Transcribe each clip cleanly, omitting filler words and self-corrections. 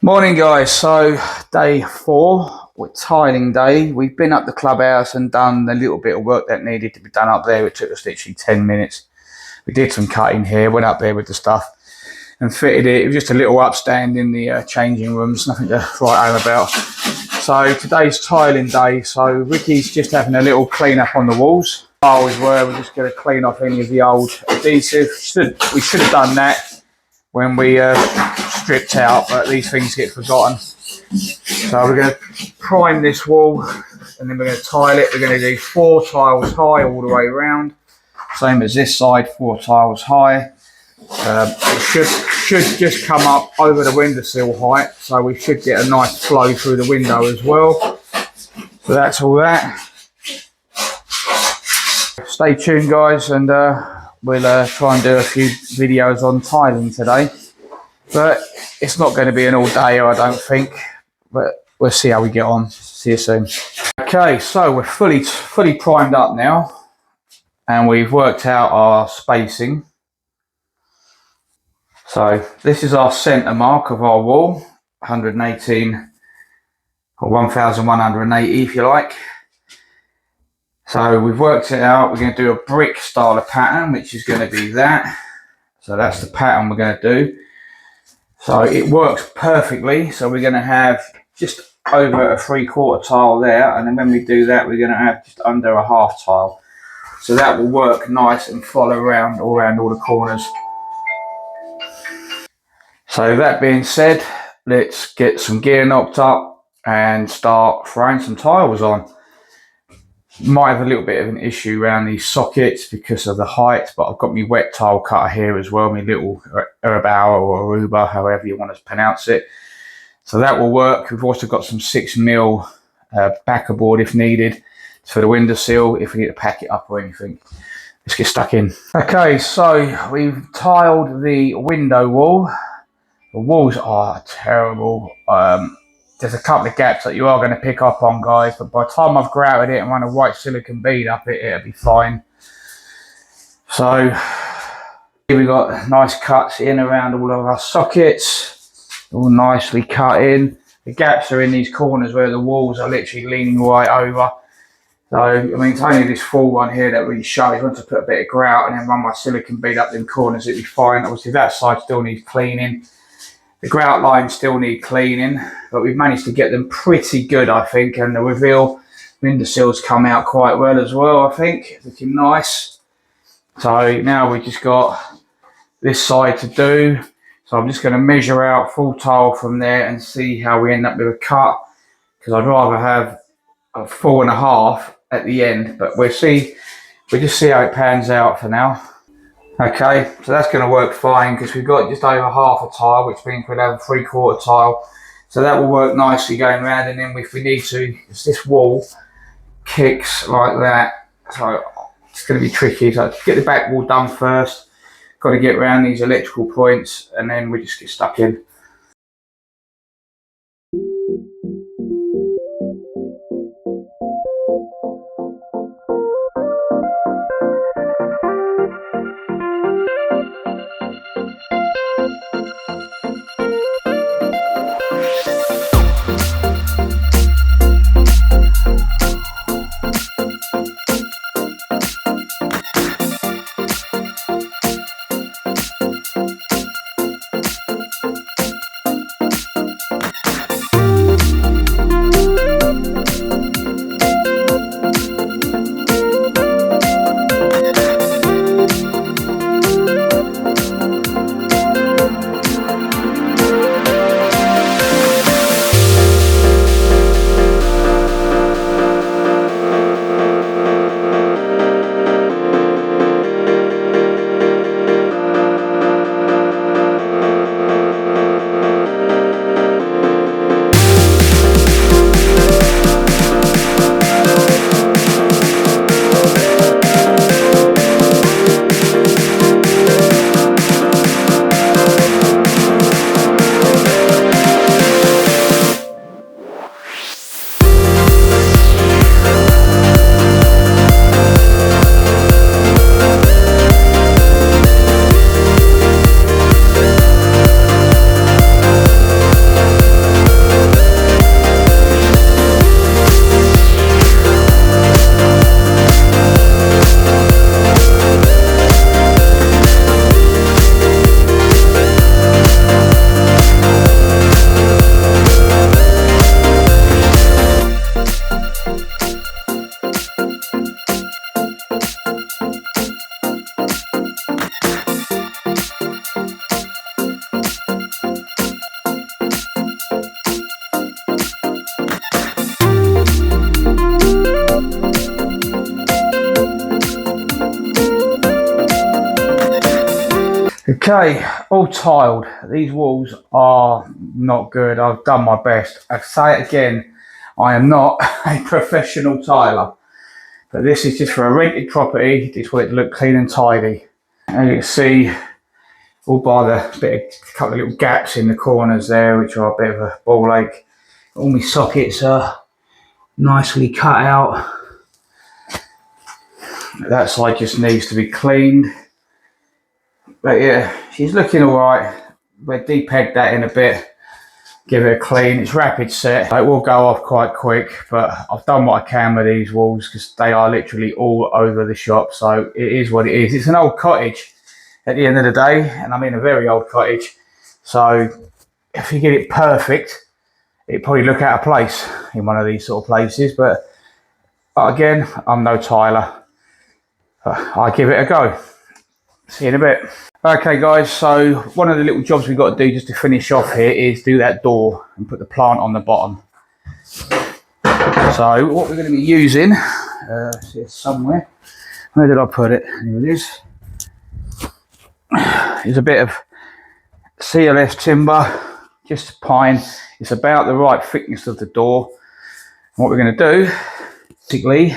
Morning guys, so day 4 with tiling day. We've been up the clubhouse and done a little bit of work that needed to be done up there. It took us literally 10 minutes. We did some cutting here, went up there with the stuff and fitted it. It was just a little upstand in the changing rooms, nothing to write home about. So today's tiling day, so Ricky's just having a little clean up on the walls. Always were, we're just going to clean off any of the old adhesive. We should have done that when we stripped out, but these things get forgotten. So we're going to prime this wall and then we're going to tile it. We're going to do 4 tiles high all the way around, same as this side, 4 tiles high. It should just come up over the windowsill height, so we should get a nice flow through the window as well. So that's all that. Stay tuned guys, and we'll try and do a few videos on tiling today, but it's not going to be an all day, I don't think, but we'll see how we get on. See you soon. Okay, so we're fully primed up now and we've worked out our spacing. So this is our centre mark of our wall, 118 or 1180 if you like. So we've worked it out. We're going to do a brick style of pattern, which is going to be that. So that's the pattern we're going to do. So it works perfectly. So we're going to have just over a 3/4 tile there, and then when we do that, we're going to have just under a 1/2 tile. So that will work nice and follow around all the corners. So that being said, let's get some gear knocked up and start throwing some tiles on. Might have a little bit of an issue around these sockets because of the height, but I've got my wet tile cutter here as well, my little Erbauer or Aruba, however you want to pronounce it. So that will work. We've also got some 6mm backer board if needed for the windowsill, if we need to pack it up or anything. Let's get stuck in. Okay, so we've tiled the window wall. The walls are terrible. There's a couple of gaps that you are going to pick up on, guys, but by the time I've grouted it and run a white silicone bead up it, it'll be fine. So here we got nice cuts in around all of our sockets, all nicely cut in. The gaps are in these corners where the walls are literally leaning right over. So, I mean, it's only this full one here that really shows. Once I put a bit of grout and then run my silicone bead up them corners, it'll be fine. Obviously, that side still needs cleaning. The grout lines still need cleaning, but we've managed to get them pretty good, I think, and the reveal windowsills come out quite well as well, I think. Looking nice. So now we've just got this side to do. So I'm just going to measure out full tile from there and see how we end up with a cut, because I'd rather have a 4.5 at the end, but we'll just see how it pans out for now. Okay, so that's going to work fine because we've got just over 1/2 tile, which means we'll have a 3/4 tile. So that will work nicely going around, and then if we need to, because this wall kicks like that, so it's going to be tricky. So get the back wall done first, got to get around these electrical points, and then we just get stuck in. Okay, all tiled. These walls are not good. I've done my best. I say it again, I am not a professional tiler, but this is just for a rented property. Just want it to look clean and tidy. As you can see, all by the couple of little gaps in the corners there, which are a bit of a ball ache. All my sockets are nicely cut out. That side just needs to be cleaned. But yeah, she's looking all right. We'll de-peg that in a bit, give it a clean. It's rapid set. It will go off quite quick, but I've done what I can with these walls because they are literally all over the shop. So it is what it is. It's an old cottage at the end of the day, and I'm in a very old cottage. So if you get it perfect, it'd probably look out of place in one of these sort of places. But again, I'm no tiler. I'll give it a go. See you in a bit. Okay guys, so one of the little jobs we've got to do just to finish off here is do that door and put the plant on the bottom. So what we're going to be using, see it somewhere, where did I put it? Here it is. Is a bit of CLS timber, just pine. It's about the right thickness of the door. And what we're going to do, basically,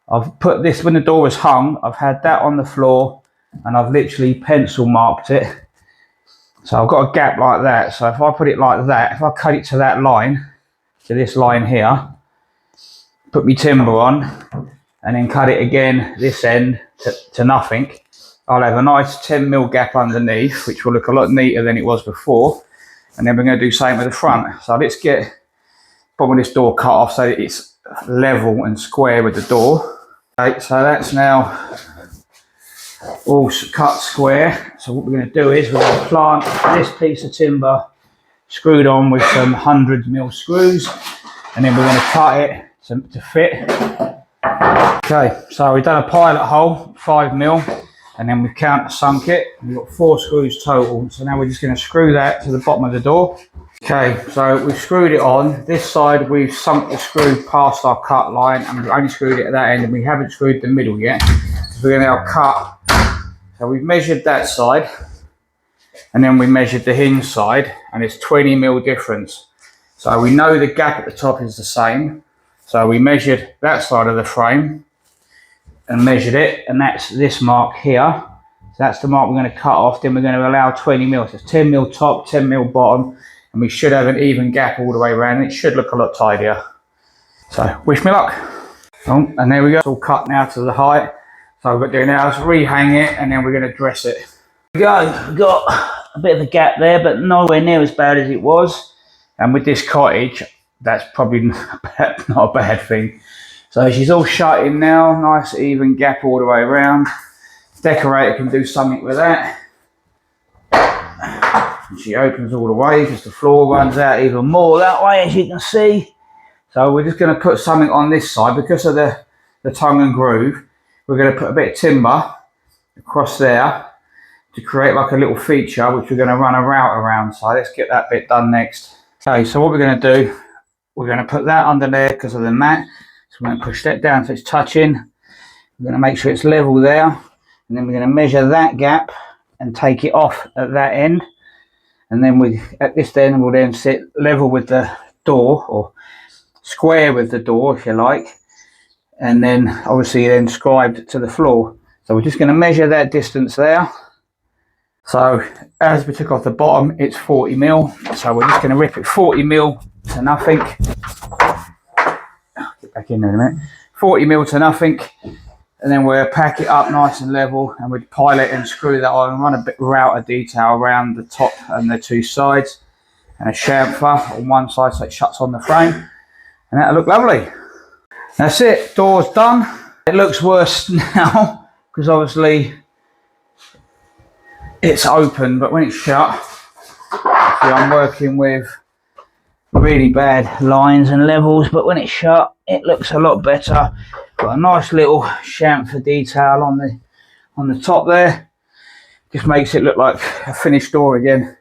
I've put this, when the door was hung, I've had that on the floor and I've literally pencil marked it. So I've got a gap like that. So if I put it like that, if I cut it to that line, to this line here, put my timber on, and then cut it again this end to nothing, I'll have a nice 10mm gap underneath, which will look a lot neater than it was before. And then we're going to do the same with the front. So let's get the bottom of this door cut off so that it's level and square with the door. Okay, so that's now all cut square. So what we're going to do is we're going to plant this piece of timber screwed on with some 100mm screws, and then we're going to cut it to fit. Okay, so we've done a pilot hole, 5mm, and then we've countersunk it. We've got 4 screws total. So now we're just going to screw that to the bottom of the door. Okay, so we've screwed it on. This side we've sunk the screw past our cut line, and we've only screwed it at that end, and we haven't screwed the middle yet. So we're going to now cut. So we've measured that side, and then we measured the hinge side, and it's 20mm difference. So we know the gap at the top is the same. So we measured that side of the frame and measured it, and that's this mark here. So that's the mark we're going to cut off. Then we're going to allow 20mm. So it's 10mm top, 10mm bottom, and we should have an even gap all the way around. It should look a lot tidier. So wish me luck. Oh, and there we go. It's all cut now to the height. So what we're doing now is rehang it, and then we're going to dress it. There we go. We've got a bit of a gap there, but nowhere near as bad as it was. And with this cottage, that's probably not a bad thing. So she's all shut in now, nice even gap all the way around. Decorator can do something with that. And she opens all the way because the floor runs out even more that way, as you can see. So we're just going to put something on this side because of the tongue and groove. We're going to put a bit of timber across there to create like a little feature, which we're going to run a route around. So let's get that bit done next. Okay, so what we're going to do, we're going to put that under there because of the mat. So we're going to push that down so it's touching. We're going to make sure it's level there. And then we're going to measure that gap and take it off at that end. And then at this end, we'll then sit level with the door, or square with the door, if you like. And then obviously then scribed to the floor. So we're just going to measure that distance there. So as we took off the bottom, it's 40mm. So we're just going to rip it 40mm to nothing. Get back in there in a minute. 40mm to nothing. And then we'll pack it up nice and level, and we'd pilot and screw that on and run a bit of router detail around the top and the 2 sides. And a chamfer on one side so it shuts on the frame. And that'll look lovely. That's it, door's done. It looks worse now because obviously it's open, but when it's shut, see, I'm working with really bad lines and levels, but when it's shut, it looks a lot better. Got a nice little chamfer detail on the top there. Just makes it look like a finished door again,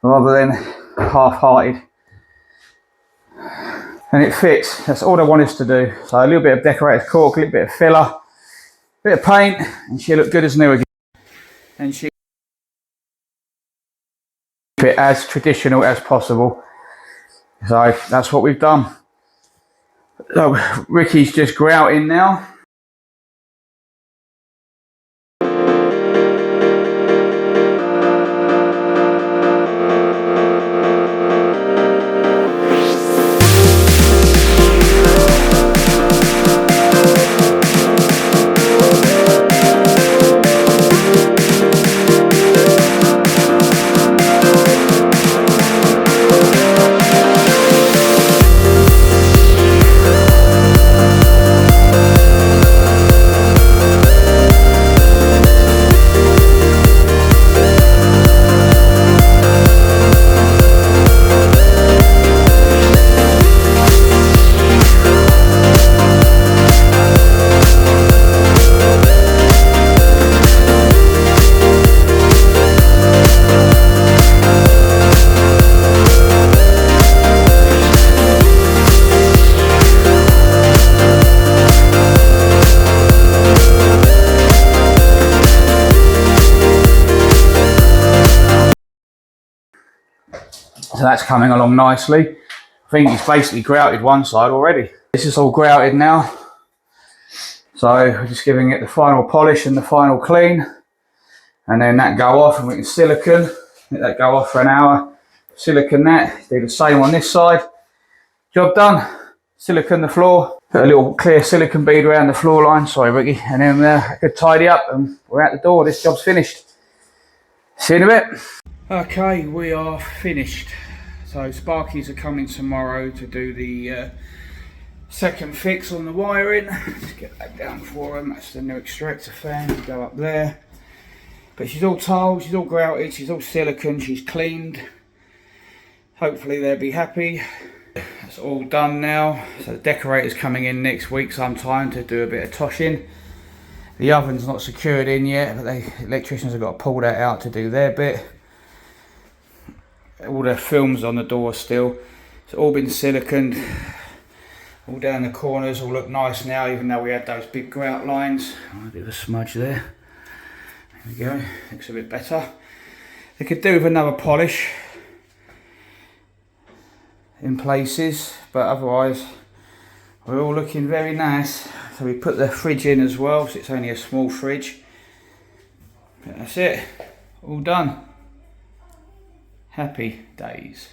rather than half-hearted. And it fits. That's all I want us to do. So a little bit of decorated cork, a little bit of filler, a bit of paint, and she'll look good as new again. And she it as traditional as possible. So that's what we've done. So Ricky's just grouting now. So that's coming along nicely. I think he's basically grouted one side already. This is all grouted now. So we're just giving it the final polish and the final clean. And then that go off and we can silicone. Let that go off for an hour. Silicone that. Do the same on this side. Job done. Silicone the floor. Put a little clear silicone bead around the floor line. Sorry, Ricky. And then I could tidy up and we're out the door. This job's finished. See you in a bit. Okay, we are finished. So Sparkies are coming tomorrow to do the second fix on the wiring. Let's get that down for them. That's the new extractor fan. Go up there. But she's all tiled, she's all grouted, she's all silicone, she's cleaned. Hopefully they'll be happy. That's all done now. So the decorator's coming in next week sometime to do a bit of toshing. The oven's not secured in yet, but the electricians have got to pull that out to do their bit. All the films on the door still. It's all been siliconed. All down the corners, all look nice now, even though we had those big grout lines. A bit of a smudge there. There we go, looks a bit better. They could do with another polish in places, but otherwise we're all looking very nice. So we put the fridge in as well, so it's only a small fridge. But that's it, all done. Happy days.